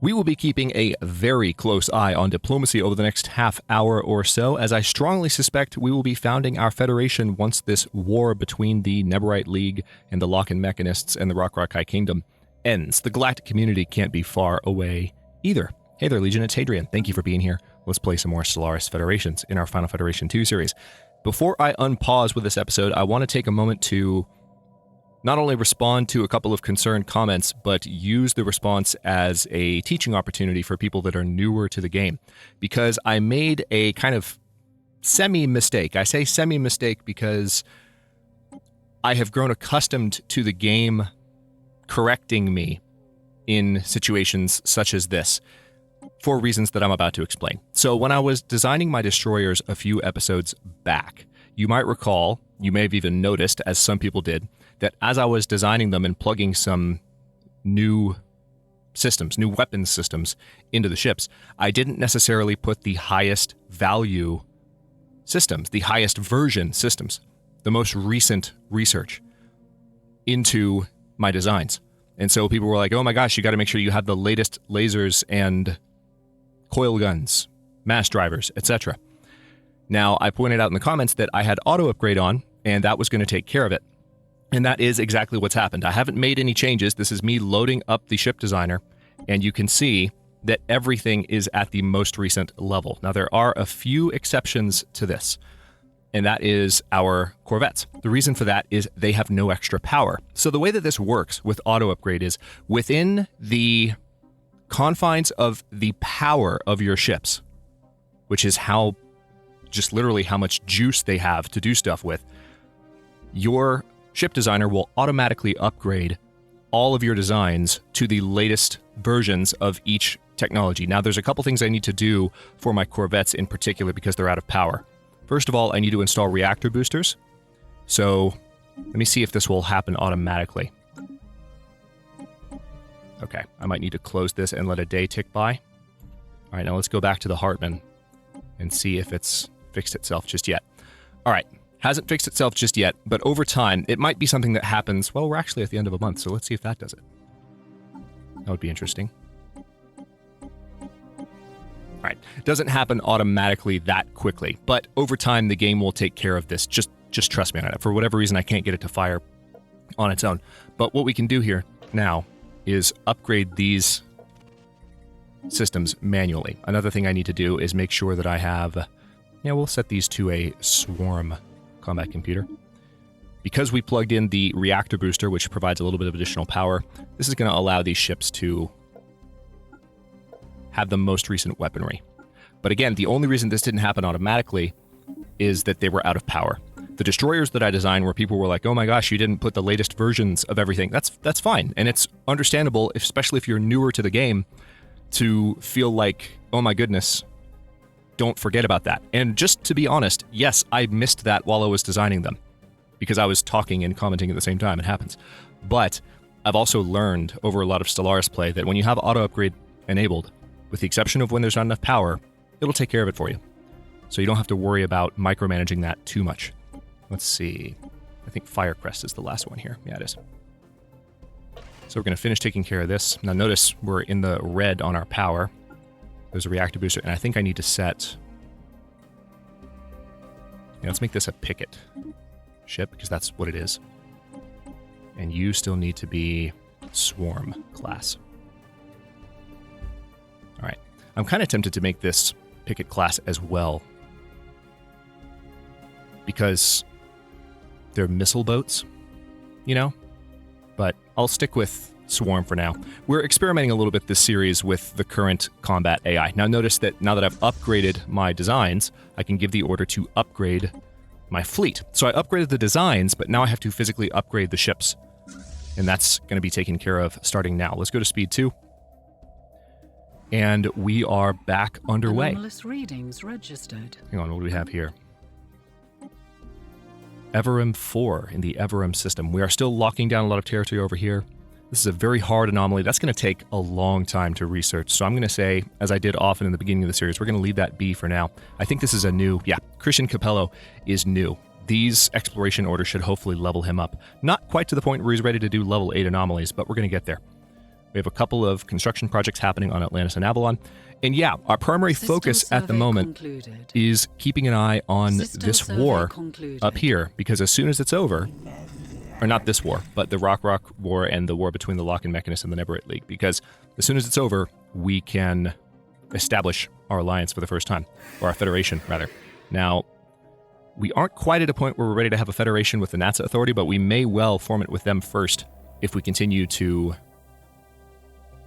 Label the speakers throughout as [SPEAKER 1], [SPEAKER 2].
[SPEAKER 1] We will be keeping a very close eye on diplomacy over the next half hour or so, as I strongly suspect we will be founding our Federation once this war between the Neborite League and the Lock-in Mechanists and the Rock-Rock-High Kingdom ends. The Galactic community can't be far away either. Hey there, Legion, it's Hadrian. Thank you for being here. Let's play some more Stellaris Federations in our Final Federation 2 series. Before I unpause with this episode, I want to take a moment to not only respond to a couple of concerned comments, but use the response as a teaching opportunity for people that are newer to the game. Because I made a kind of semi-mistake. I say semi-mistake because I have grown accustomed to the game correcting me in situations such as this, for reasons that I'm about to explain. So when I was designing my destroyers a few episodes back, you might recall, you may have even noticed, as some people did, that as I was designing them and plugging some new systems, new weapons systems into the ships, I didn't necessarily put the highest value systems, the highest version systems, the most recent research into my designs. And so people were like, oh my gosh, you got to make sure you have the latest lasers and coil guns, mass drivers, etc. Now, I pointed out in the comments that I had auto upgrade on, and that was going to take care of it. And that is exactly what's happened. I haven't made any changes. This is me loading up the ship designer, and you can see that everything is at the most recent level. Now, there are a few exceptions to this, and that is our corvettes. The reason for that is they have no extra power. So the way that this works with auto upgrade is within the confines of the power of your ships, which is how, just literally how much juice they have to do stuff with, your ship designer will automatically upgrade all of your designs to the latest versions of each technology. Now, there's a couple things I need to do for my corvettes in particular because they're out of power. First of all, I need to install reactor boosters. So let me see if this will happen automatically. Okay, I might need to close this and let a day tick by. All right, now let's go back to the Hartman and see if it's fixed itself just yet. All right. Hasn't fixed itself just yet, but over time, it might be something that happens. Well, we're actually at the end of a month, so let's see if that does it. That would be interesting. All right. It doesn't happen automatically that quickly, but over time, the game will take care of this. Just trust me on it. For whatever reason, I can't get it to fire on its own. But what we can do here now is upgrade these systems manually. Another thing I need to do is make sure that I have... Yeah, we'll set these to a swarm combat computer. Because we plugged in the reactor booster, which provides a little bit of additional power, this is going to allow these ships to have the most recent weaponry. But again, the only reason this didn't happen automatically is that they were out of power. The destroyers that I designed where people were like, oh my gosh, you didn't put the latest versions of everything. That's fine. And it's understandable, especially if you're newer to the game, to feel like, oh my goodness, don't forget about that. And just to be honest, yes, I missed that while I was designing them because I was talking and commenting at the same time. It happens. But I've also learned over a lot of Stellaris play that when you have auto upgrade enabled, with the exception of when there's not enough power, it'll take care of it for you. So you don't have to worry about micromanaging that too much. Let's see. I think Firecrest is the last one here. Yeah, it is. So we're going to finish taking care of this. Now notice we're in the red on our power. There's a reactor booster, and I think I need to set... Yeah, let's make this a picket ship, because that's what it is. And you still need to be swarm class. Alright. I'm kind of tempted to make this picket class as well, because they're missile boats, you know? But I'll stick with swarm for now. We're experimenting a little bit this series with the current combat AI. Now notice that now that I've upgraded my designs, I can give the order to upgrade my fleet. So I upgraded the designs, but now I have to physically upgrade the ships. And that's going to be taken care of starting now. Let's go to speed 2. And we are back underway.
[SPEAKER 2] Anomalous readings registered.
[SPEAKER 1] Hang on, what do we have here? Everum 4 in the Everum system. We are still locking down a lot of territory over here. This is a very hard anomaly. That's going to take a long time to research. So I'm going to say, as I did often in the beginning of the series, we're going to leave that be for now. I think this is a new... Yeah, Christian Capello is new. These exploration orders should hopefully level him up. Not quite to the point where he's ready to do level 8 anomalies, but we're going to get there. We have a couple of construction projects happening on Atlantis and Avalon. And yeah, our primary focus at the moment is keeping an eye on this war up here, because as soon as it's over, or not this war, but the Rock War and the war between the Lock and Mechanist and the Neverite League, because as soon as it's over, we can establish our alliance for the first time, or our federation, rather. Now, we aren't quite at a point where we're ready to have a federation with the NASA Authority, but we may well form it with them first if we continue to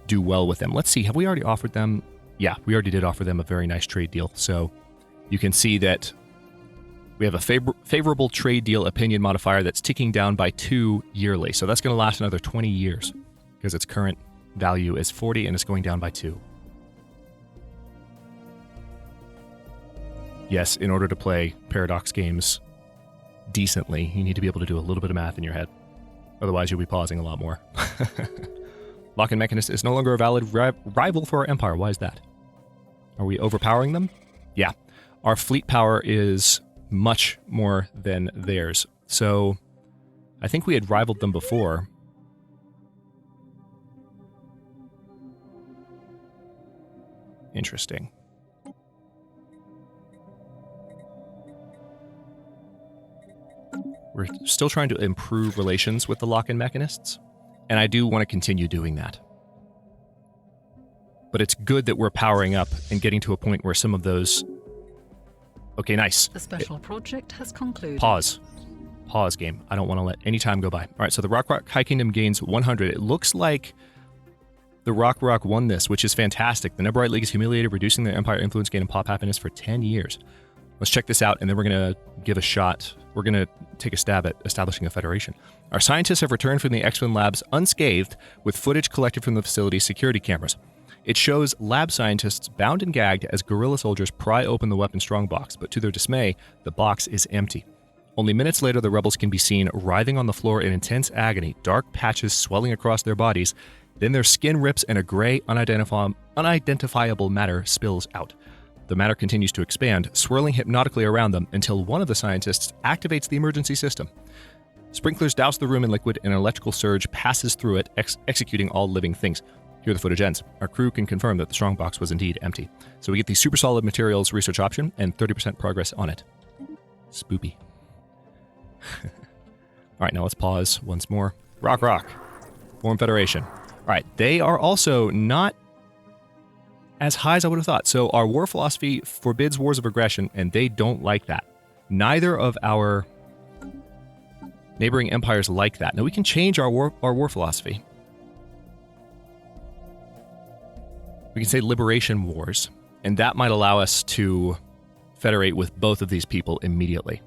[SPEAKER 1] do well with them. Let's see, have we already offered them? Yeah, we already did offer them a very nice trade deal. So you can see that we have a favorable trade deal opinion modifier that's ticking down by 2 yearly. So that's going to last another 20 years because its current value is 40 and it's going down by 2. Yes, in order to play Paradox games decently, you need to be able to do a little bit of math in your head. Otherwise, you'll be pausing a lot more. Lock and Mechanist is no longer a valid rival for our Empire. Why is that? Are we overpowering them? Yeah. Our fleet power is much more than theirs. So I think we had rivaled them before. Interesting. We're still trying to improve relations with the Lock and Mechanists, and I do want to continue doing that. But it's good that we're powering up and getting to a point where some of those... Okay, nice.
[SPEAKER 2] The special project has concluded.
[SPEAKER 1] Pause. Pause, game. I don't want to let any time go by. All right, so the Rock High Kingdom gains 100. It looks like the Rock won this, which is fantastic. The Neverite League is humiliated, reducing their Empire influence gain and pop happiness for 10 years. Let's check this out, and then we're going to give a shot. We're going to take a stab at establishing a federation. Our scientists have returned from the X-Men labs unscathed with footage collected from the facility's security cameras. It shows lab scientists bound and gagged as guerrilla soldiers pry open the weapon strongbox, but to their dismay, the box is empty. Only minutes later, the rebels can be seen writhing on the floor in intense agony, dark patches swelling across their bodies. Then their skin rips and a gray, unidentifiable matter spills out. The matter continues to expand, swirling hypnotically around them until one of the scientists activates the emergency system. Sprinklers douse the room in liquid, and an electrical surge passes through it, executing all living things. Here the footage ends. Our crew can confirm that the strongbox was indeed empty. So we get the super solid materials research option and 30% progress on it. Spoopy. All right, now let's pause once more. Rock. Form Federation. All right, they are also not as high as I would have thought. So our war philosophy forbids wars of aggression, and they don't like that. Neither of our neighboring empires like that. Now we can change our war philosophy. We can say liberation wars, and that might allow us to federate with both of these people immediately.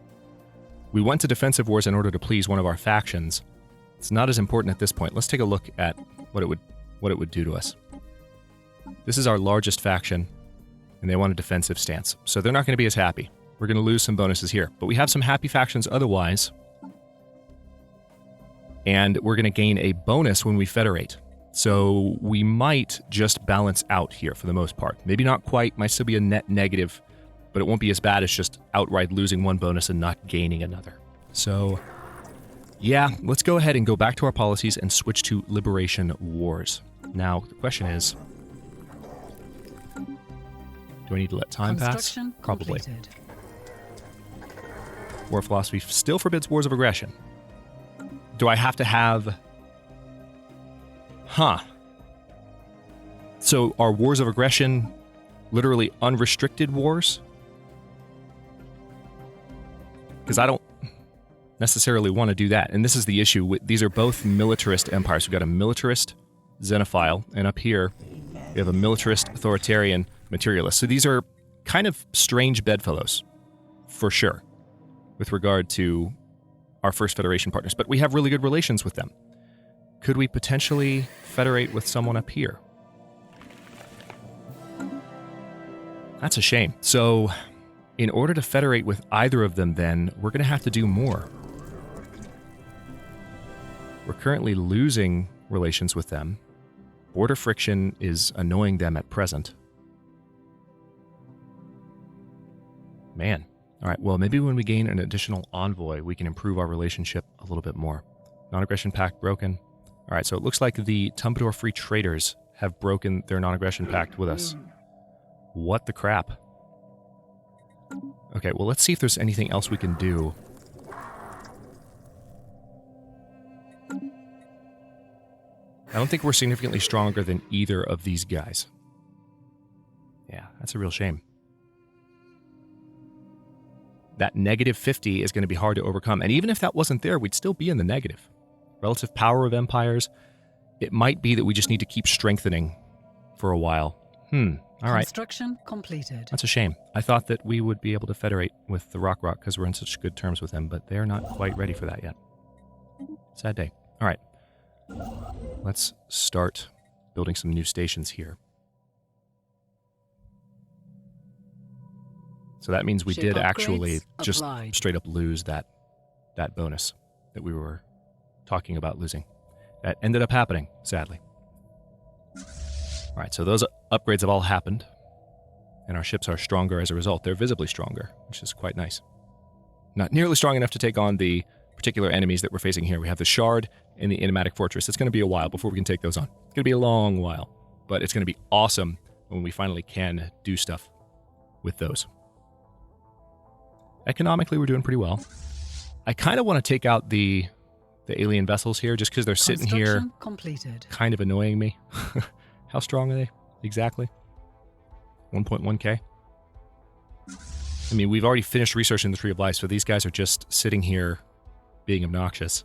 [SPEAKER 1] We went to defensive wars in order to please one of our factions. It's not as important at this point. Let's take a look at what it would do to us. This is our largest faction, and they want a defensive stance, so they're not going to be as happy. We're going to lose some bonuses here, but we have some happy factions otherwise, and we're going to gain a bonus when we federate. So we might just balance out here for the most part. Maybe not quite, might still be a net negative, but it won't be as bad as just outright losing one bonus and not gaining another. So, yeah, let's go ahead and go back to our policies and switch to liberation wars. Now, the question is, do I need to let time pass? Probably.
[SPEAKER 2] Completed.
[SPEAKER 1] War philosophy still forbids wars of aggression. Do I have to have... So are wars of aggression literally unrestricted wars? Because I don't necessarily want to do that. And this is the issue. These are both militarist empires. We've got a militarist xenophile, and up here we have a militarist authoritarian materialist. So these are kind of strange bedfellows, for sure, with regard to our first Federation partners. But we have really good relations with them. Could we potentially federate with someone up here? That's a shame. So, in order to federate with either of them, then, we're going to have to do more. We're currently losing relations with them. Border friction is annoying them at present. Man. All right, well, maybe when we gain an additional envoy, we can improve our relationship a little bit more. Non-aggression pact broken. All right, so it looks like the Tumbador Free Traders have broken their non-aggression pact with us. What the crap? Okay, well, let's see if there's anything else we can do. I don't think we're significantly stronger than either of these guys. Yeah, that's a real shame. That negative 50 is going to be hard to overcome. And even if that wasn't there, we'd still be in the negative. Relative power of empires, it might be that we just need to keep strengthening for a while. All right.
[SPEAKER 2] Construction completed.
[SPEAKER 1] That's a shame. I thought that we would be able to federate with the Rock because we're in such good terms with them, but they're not quite ready for that yet. Sad day. All right. Let's start building some new stations here. So that means we
[SPEAKER 2] Ship
[SPEAKER 1] did
[SPEAKER 2] upgrades
[SPEAKER 1] actually just
[SPEAKER 2] applied.
[SPEAKER 1] straight up lose that bonus that we were talking about losing. That ended up happening, sadly. All right, so those upgrades have all happened, and our ships are stronger as a result. They're visibly stronger, which is quite nice. Not nearly strong enough to take on the particular enemies that we're facing here. We have the Shard and the Enigmatic Fortress. It's going to be a while before we can take those on. It's going to be a long while, but it's going to be awesome when we finally can do stuff with those. Economically, we're doing pretty well. I kind of want to take out the alien vessels here just because they're sitting here
[SPEAKER 2] completed.
[SPEAKER 1] kind of annoying me. How strong are they exactly? 1.1k? I mean, we've already finished researching the Tree of Life, so these guys are just sitting here being obnoxious.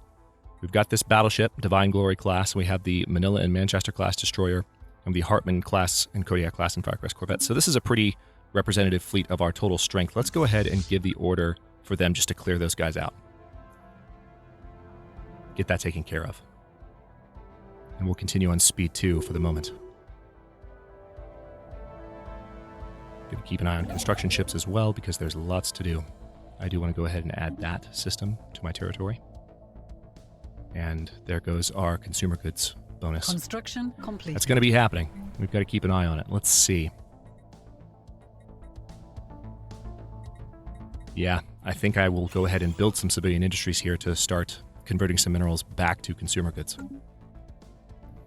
[SPEAKER 1] We've got this battleship, Divine Glory class. We have the Manila and Manchester class destroyer, and the Hartman class and Kodiak class and Firecrest corvette. So this is a pretty representative fleet of our total strength. Let's go ahead and give the order for them just to clear those guys out. Get that taken care of. And we'll continue on speed 2 for the moment. Going to keep an eye on construction ships as well because there's lots to do. I do want to go ahead and add that system to my territory. And there goes our consumer goods bonus.
[SPEAKER 2] Construction complete.
[SPEAKER 1] That's going to be happening. We've got to keep an eye on it. Let's see. Yeah, I think I will go ahead and build some civilian industries here to start converting some minerals back to consumer goods.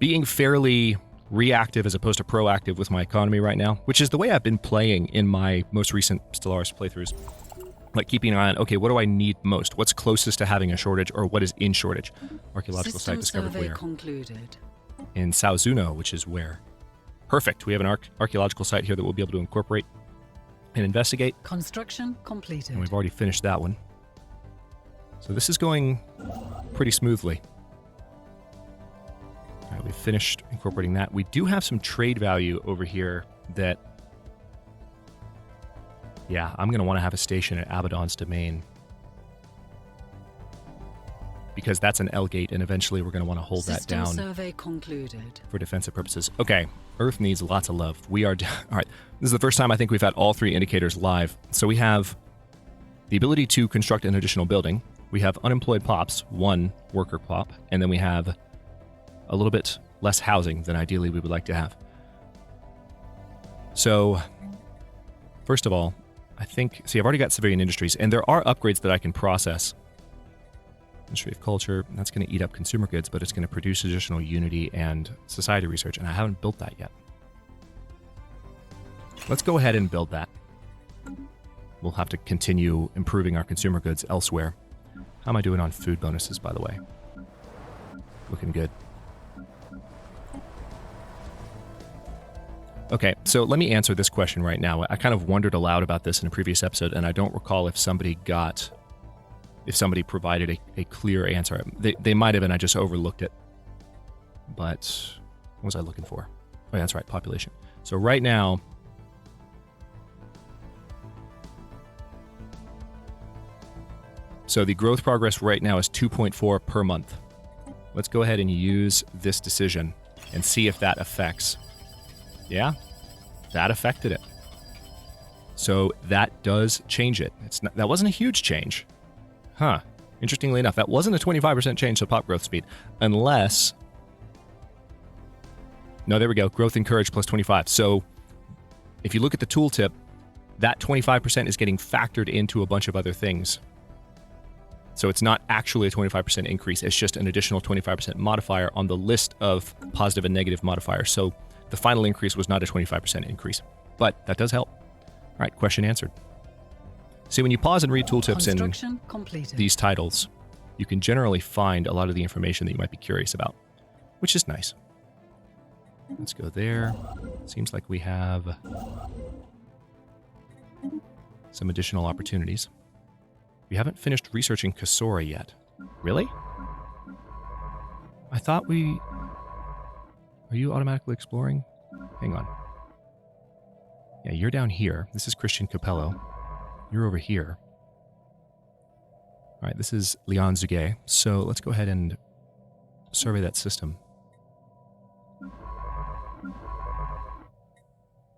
[SPEAKER 1] Being fairly reactive as opposed to proactive with my economy right now, which is the way I've been playing in my most recent Stellaris playthroughs. Like keeping an eye on, okay, what do I need most? What's closest to having a shortage, or what is in shortage? Archaeological site discovered where?
[SPEAKER 2] Concluded.
[SPEAKER 1] In Sauzuno, which is where? Perfect. We have an archaeological site here that we'll be able to incorporate and investigate.
[SPEAKER 2] Construction completed.
[SPEAKER 1] And we've already finished that one. So this is going pretty smoothly. All right, we've finished incorporating that. We do have some trade value over here that, yeah, I'm going to want to have a station at Abaddon's Domain. Because that's an L gate, and eventually we're going to want to hold that down.
[SPEAKER 2] Survey concluded.
[SPEAKER 1] For defensive purposes. Okay, Earth needs lots of love. We are... All right, this is the first time I think we've had all 3 indicators live. So we have the ability to construct an additional building. We have unemployed pops, 1 worker pop, and then we have a little bit less housing than ideally we would like to have. So, first of all, I think... See, I've already got civilian industries, and there are upgrades that I can process. Ministry of Culture, that's going to eat up consumer goods, but it's going to produce additional unity and society research, and I haven't built that yet. Let's go ahead and build that. We'll have to continue improving our consumer goods elsewhere. How am I doing on food bonuses, by the way? Looking good. Okay, so let me answer this question right now. I kind of wondered aloud about this in a previous episode, and I don't recall if somebody provided a clear answer. They might have, and I just overlooked it. But what was I looking for? Oh, yeah, that's right, population. So right now, so the growth progress right now is 2.4 per month. Let's go ahead and use this decision and see if that affects. Yeah, that affected it. So that does change it. That wasn't a huge change. Huh. Interestingly enough, that wasn't a 25% change to pop growth speed. Unless... No, there we go. Growth encouraged plus 25. So if you look at the tooltip, that 25% is getting factored into a bunch of other things. So it's not actually a 25% increase. It's just an additional 25% modifier on the list of positive and negative modifiers. So the final increase was not a 25% increase, but that does help. All right, question answered. See, when you pause and read tooltips in these titles, you can generally find a lot of the information that you might be curious about, which is nice. Let's go there. Seems like we have some additional opportunities. We haven't finished researching Kasora yet. Really? I thought we... Are you automatically exploring? Hang on. Yeah, you're down here. This is Christian Capello. You're over here. All right, this is Leon Zuge. So let's go ahead and survey that system.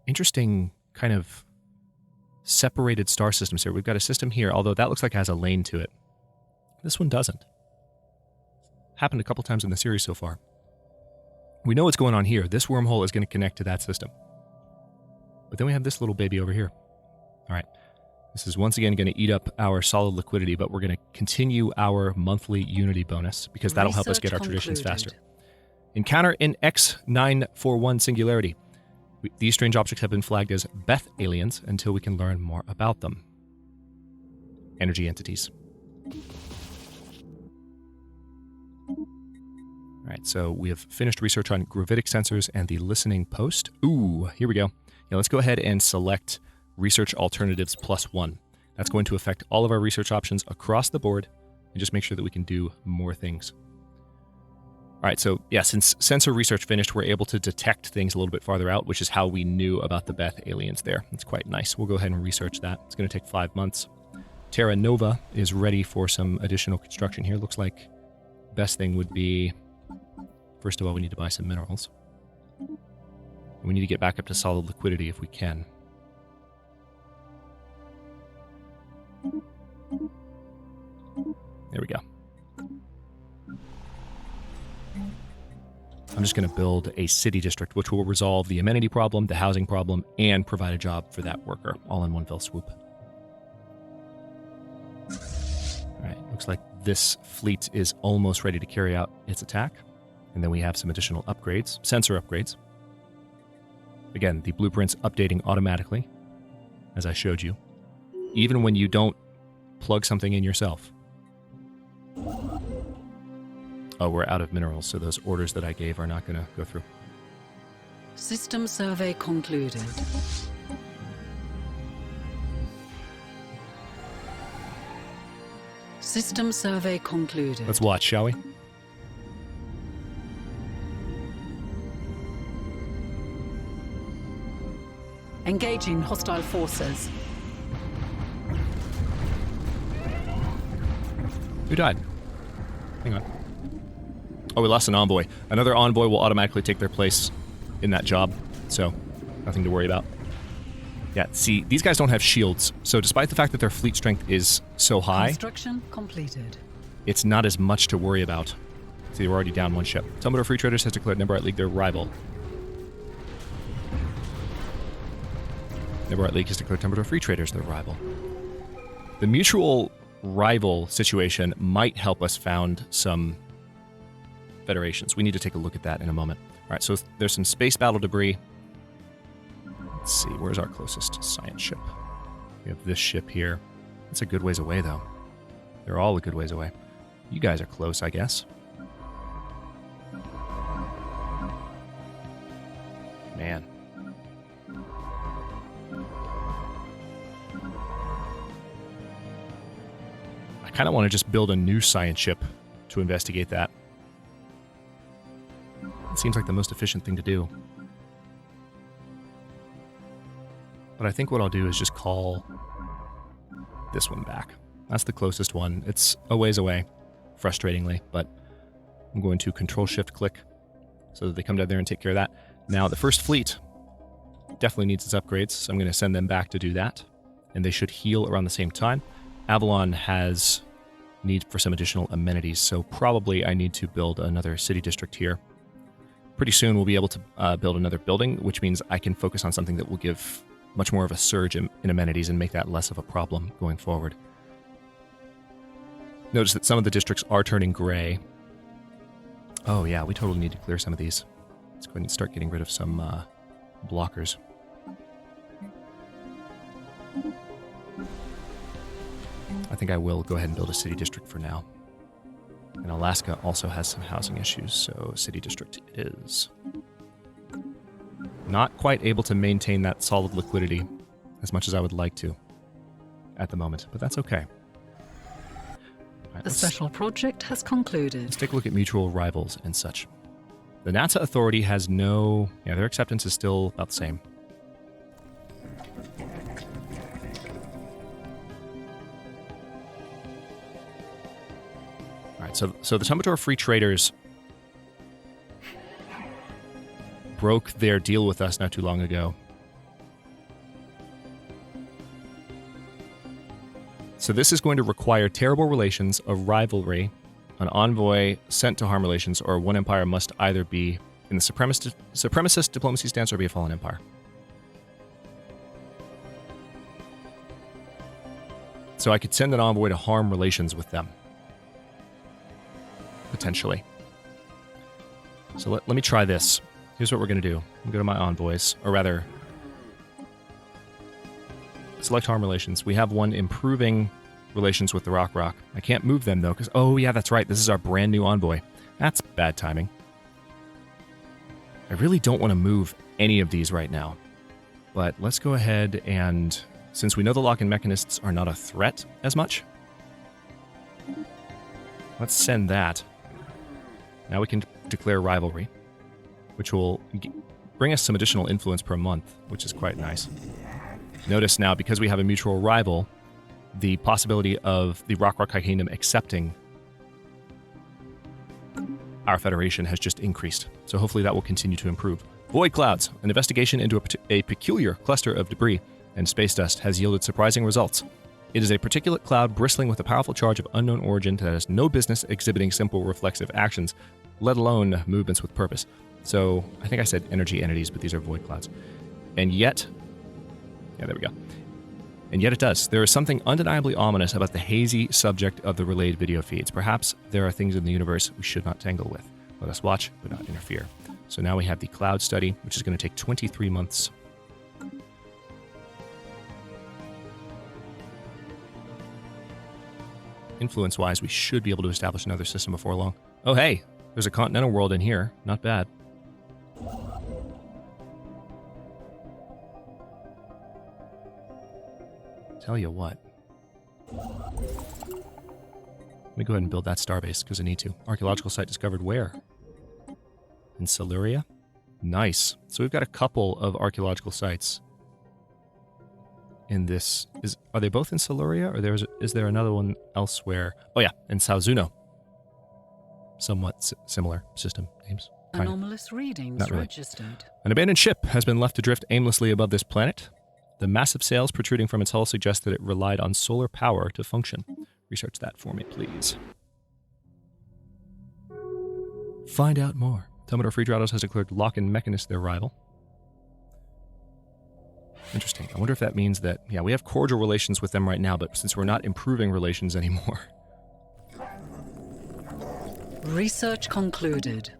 [SPEAKER 1] Interesting kind of separated star systems here. We've got a system here, although that looks like it has a lane to it. This one doesn't. Happened a couple times in the series so far. We know what's going on here. This wormhole is going to connect to that system. But then we have this little baby over here. All right. This is once again going to eat up our solid liquidity, but we're going to continue our monthly Unity bonus because that'll help us get our traditions faster. Encounter in X941 Singularity. These strange objects have been flagged as Beth aliens until we can learn more about them. Energy entities. All right, so we have finished research on gravitic sensors and the listening post. Ooh, here we go. Yeah, let's go ahead and select Research Alternatives +1. That's going to affect all of our research options across the board and just make sure that we can do more things. All right, so yeah, since sensor research finished, we're able to detect things a little bit farther out, which is how we knew about the Beth aliens there. It's quite nice. We'll go ahead and research that. It's going to take 5 months. Terra Nova is ready for some additional construction here. Looks like the best thing would be, first of all, we need to buy some minerals. We need to get back up to solid liquidity if we can. There we go. I'm just going to build a city district, which will resolve the amenity problem, the housing problem, and provide a job for that worker, all in one fell swoop. All right, looks like this fleet is almost ready to carry out its attack. And then we have some additional upgrades, sensor upgrades. Again, the blueprint's updating automatically, as I showed you, even when you don't plug something in yourself. Oh, we're out of minerals, so those orders that I gave are not going to go through.
[SPEAKER 2] System survey concluded. System survey concluded.
[SPEAKER 1] Let's watch, shall we?
[SPEAKER 2] Engaging hostile forces.
[SPEAKER 1] Who died? Hang on. Oh, we lost an envoy. Another envoy will automatically take their place in that job, so nothing to worry about. Yeah, see, these guys don't have shields, so despite the fact that their fleet strength is so high,
[SPEAKER 2] Construction completed.
[SPEAKER 1] it's not as much to worry about. See, we're already down one ship. Tumbledore Free Traders has declared Neverite League their rival. Neverite League has declared Tumbledore Free Traders their rival. The mutual rival situation might help us found some federations. We need to take a look at that in a moment. All right, so there's some space battle debris. Let's see, where's our closest science ship? We have this ship here. It's a good ways away, though. They're all a good ways away. You guys are close, I guess. Man. I kind of want to just build a new science ship to investigate that. It seems like the most efficient thing to do. But I think what I'll do is just call this one back. That's the closest one. It's a ways away, frustratingly, but I'm going to Control-Shift-Click so that they come down there and take care of that. Now, the first fleet definitely needs its upgrades, so I'm going to send them back to do that, and they should heal around the same time. Avalon has need for some additional amenities, so probably I need to build another city district here. Pretty soon we'll be able to build another building, which means I can focus on something that will give much more of a surge in amenities and make that less of a problem going forward. Notice that some of the districts are turning gray. Oh yeah, we totally need to clear some of these. Let's go ahead and start getting rid of some blockers. I think I will go ahead and build a city district for now. And Alaska also has some housing issues, so city district it is. Not quite able to maintain that solid liquidity as much as I would like to at the moment, but that's okay. Right,
[SPEAKER 2] The special project has concluded.
[SPEAKER 1] let's take a look at mutual rivals and such. The NASA Authority has no... Yeah, their acceptance is still about the same. Alright, so the Tumbator Free Traders broke their deal with us not too long ago. So this is going to require terrible relations, a rivalry, an envoy sent to harm relations, or one empire must either be in the supremacist diplomacy stance or be a fallen empire. So I could send an envoy to harm relations with them. Potentially. So let me try this. Here's what we're going to do. Go to my envoys, or rather, select harm relations. We have one improving relations with the Rock. I can't move them, though, because... Oh, yeah, that's right. This is our brand new envoy. That's bad timing. I really don't want to move any of these right now. But let's go ahead and... Since we know the lock-in mechanists are not a threat as much, let's send that. Now we can declare rivalry, which will bring us some additional influence per month, which is quite nice. Notice now, because we have a mutual rival, the possibility of the Rock High Kingdom accepting our Federation has just increased. So hopefully that will continue to improve. Void clouds. An investigation into a peculiar cluster of debris and space dust has yielded surprising results. It is a particulate cloud bristling with a powerful charge of unknown origin that has no business exhibiting simple reflexive actions, let alone movements with purpose. So I think I said energy entities, but these are void clouds. And yet... Yeah, there we go. And yet it does. There is something undeniably ominous about the hazy subject of the relayed video feeds. Perhaps there are things in the universe we should not tangle with. Let us watch, but not interfere. So now we have the cloud study, which is going to take 23 months. Influence-wise, we should be able to establish another system before long. Oh, hey! There's a continental world in here. Not bad. Tell you what. Let me go ahead and build that starbase, because I need to. Archaeological site discovered where? In Siluria? Nice. So we've got a couple of archaeological sites in this. Are they both in Siluria, or is there another one elsewhere? Oh yeah, in Sauzuno. Somewhat similar system names.
[SPEAKER 2] Anomalous readings
[SPEAKER 1] Not really.
[SPEAKER 2] registered.
[SPEAKER 1] An abandoned ship has been left to drift aimlessly above this planet. The massive sails protruding from its hull suggest that it relied on solar power to function. Research that for me, please. Find out more. Tumbator Free Traders has declared lock-in mechanist their rival. Interesting. I wonder if that means that, yeah, we have cordial relations with them right now, but since we're not improving relations anymore.
[SPEAKER 2] Research concluded.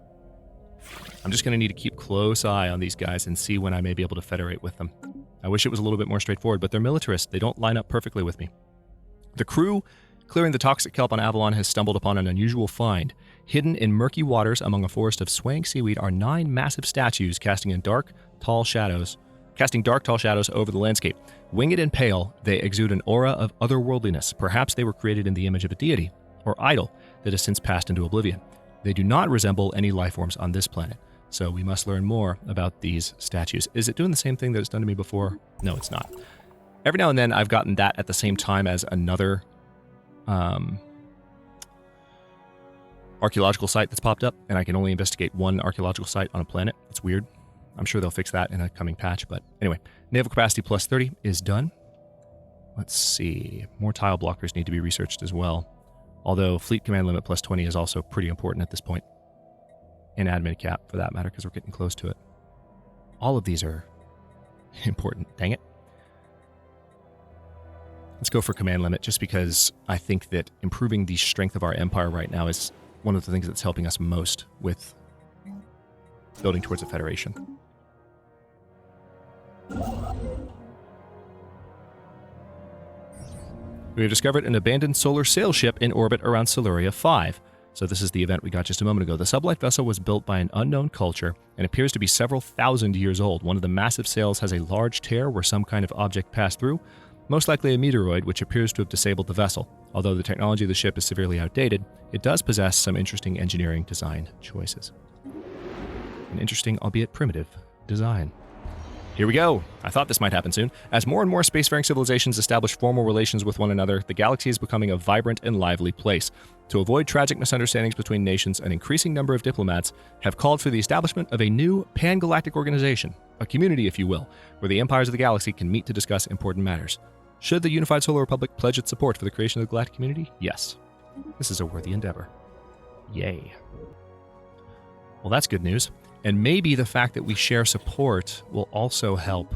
[SPEAKER 1] I'm just going to need to keep close eye on these guys and see when I may be able to federate with them. I wish it was a little bit more straightforward, but they're militarists. They don't line up perfectly with me. The crew clearing the toxic kelp on Avalon has stumbled upon an unusual find. Hidden in murky waters among a forest of swaying seaweed are 9 massive statues casting dark, tall shadows over the landscape. Winged and pale, they exude an aura of otherworldliness. Perhaps they were created in the image of a deity or idol that has since passed into oblivion. They do not resemble any life forms on this planet, so we must learn more about these statues. Is it doing the same thing that it's done to me before? No, it's not. Every now and then I've gotten that at the same time as another archaeological site that's popped up, and I can only investigate one archaeological site on a planet. It's weird. I'm sure they'll fix that in a coming patch, but anyway. Naval capacity plus 30 is done. Let's see. More tile blockers need to be researched as well. Although fleet command limit plus 20 is also pretty important at this point. And admin cap, for that matter, because we're getting close to it. All of these are important. Dang it. Let's go for command limit, just because I think that improving the strength of our empire right now is one of the things that's helping us most with building towards a federation. We have discovered an abandoned solar sail ship in orbit around Siluria 5. So this is the event we got just a moment ago. The sublight vessel was built by an unknown culture and appears to be several thousand years old. One of the massive sails has a large tear where some kind of object passed through, most likely a meteoroid, which appears to have disabled the vessel. Although the technology of the ship is severely outdated, it does possess some interesting engineering design choices. An interesting, albeit primitive, design. Here we go. I thought this might happen soon. As more and more spacefaring civilizations establish formal relations with one another, the galaxy is becoming a vibrant and lively place. To avoid tragic misunderstandings between nations, an increasing number of diplomats have called for the establishment of a new pan-galactic organization, a community, if you will, where the empires of the galaxy can meet to discuss important matters. Should the Unified Solar Republic pledge its support for the creation of the galactic community? Yes. This is a worthy endeavor. Yay. Well, that's good news. And maybe the fact that we share support will also help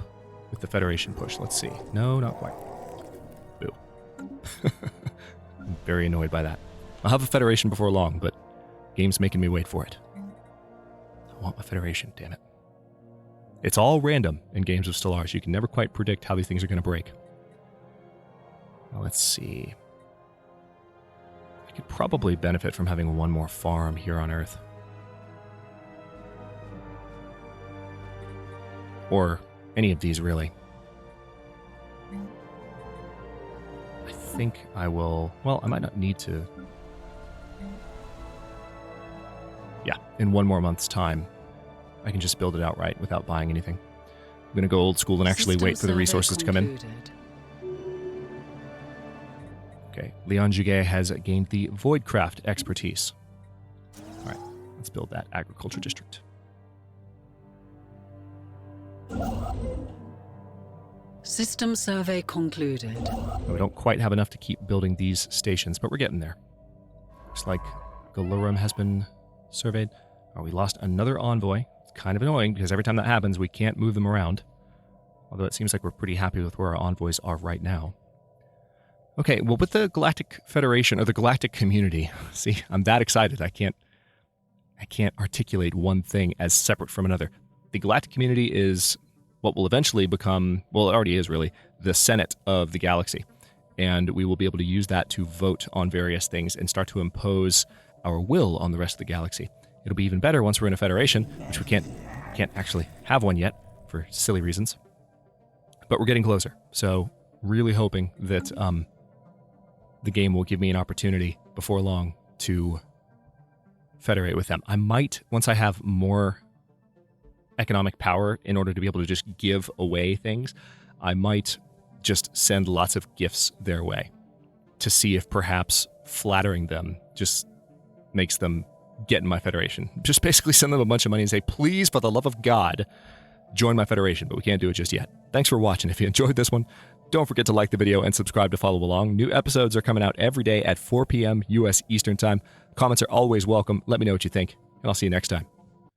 [SPEAKER 1] with the Federation push. Let's see. No, not quite. Boo. I'm very annoyed by that. I'll have a Federation before long, but game's making me wait for it. I want my Federation, damn it. It's all random in games of Stellaris. You can never quite predict how these things are going to break. Now, let's see. I could probably benefit from having one more farm here on Earth. Or any of these, really. I think I will... Well, I might not need to. Yeah, in one more month's time, I can just build it outright without buying anything. I'm going to go old school and actually wait for the resources to come in. Okay, Leon Juguet has gained the Voidcraft expertise. All right, let's build that agriculture district.
[SPEAKER 2] System survey concluded.
[SPEAKER 1] We don't quite have enough to keep building these stations, but we're getting there. Looks like Galorum has been surveyed. Oh, we lost another envoy. It's kind of annoying because every time that happens, we can't move them around. Although it seems like we're pretty happy with where our envoys are right now. Okay, well, with the Galactic Federation, or the Galactic Community, see, I'm that excited. I can't articulate one thing as separate from another. The Galactic Community is what will eventually become, well, it already is really, the Senate of the galaxy. And we will be able to use that to vote on various things and start to impose our will on the rest of the galaxy. It'll be even better once we're in a federation, which we can't actually have one yet for silly reasons. But we're getting closer. So really hoping that the game will give me an opportunity before long to federate with them. I might, once I have more economic power in order to be able to just give away things, I might just send lots of gifts their way to see if perhaps flattering them just makes them get in my federation. Just basically send them a bunch of money and say, please, for the love of God, join my federation, but we can't do it just yet. Thanks for watching. If you enjoyed this one, don't forget to like the video and subscribe to follow along. New episodes are coming out every day at 4 p.m. U.S. Eastern Time. Comments are always welcome. Let me know what you think, and I'll see you next time.